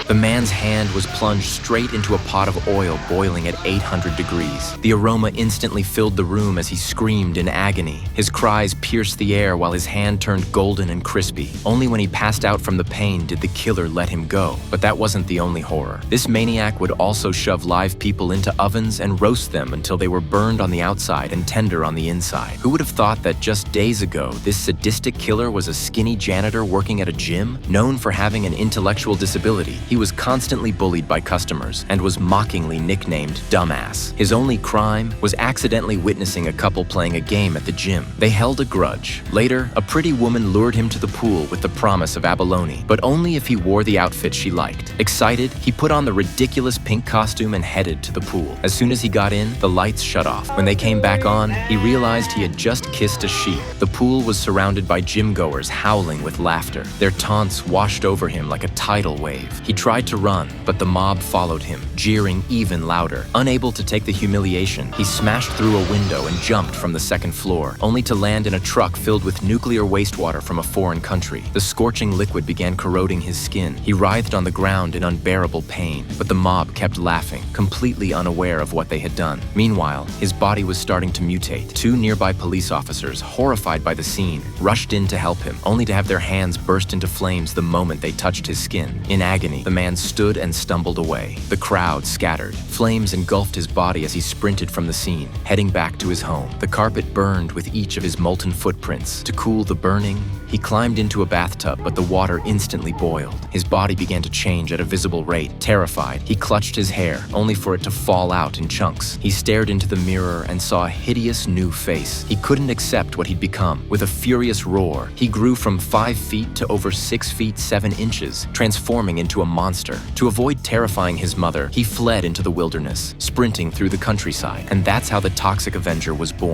The man's hand was plunged straight into a pot of oil boiling at 800 degrees. The aroma instantly filled the room as he screamed in agony. His cries pierced the air while his hand turned golden and crispy. Only when he passed out from the pain did the killer let him go. But that wasn't the only horror. This maniac would also shove live people into ovens and roast them until they were burned on the outside and tender on the inside. Who would have thought that just days ago, this sadistic killer was a skinny janitor working at a gym? Known for having an intellectual disability, he was constantly bullied by customers and was mockingly nicknamed Dumbass. His only crime was accidentally witnessing a couple playing a game at the gym. They held a grudge. Later, a pretty woman lured him to the pool with the promise of abalone, but only if he wore the outfit she liked. Excited, he put on the ridiculous pink costume and headed to the pool. As soon as he got in, the lights shut off. When they came back on, he realized he had just kissed a sheep. The pool was surrounded by gym-goers howling with laughter. Their taunts washed over him like a tidal wave. He tried to run, but the mob followed him, jeering even louder. Unable to take the humiliation, he smashed through a window and jumped from the second floor, only to land in a truck filled with nuclear wastewater from a foreign country. The scorching liquid began corroding his skin. He writhed on the ground in unbearable pain, but the mob kept laughing, completely unaware of what they had done. Meanwhile, his body was starting to mutate. Two nearby police officers, horrified by the scene, rushed in to help him, only to have their hands burst into flames the moment they touched his skin. In agony, the man stood and stumbled away. The crowd scattered. Flames engulfed his body as he sprinted from the scene, heading back to his home. The carpet burned with each of his molten footprints. To cool the burning, he climbed into a bathtub, but the water instantly boiled. His body began to change at a visible rate. Terrified, he clutched his hair, only for it to fall out in chunks. He stared into the mirror and saw a hideous new face. He couldn't accept what he'd become. With a furious roar, he grew from 5 feet to over 6 feet 7 inches, transforming into a monster. To avoid terrifying his mother, he fled into the wilderness, sprinting through the countryside. And that's how the Toxic Avenger was born.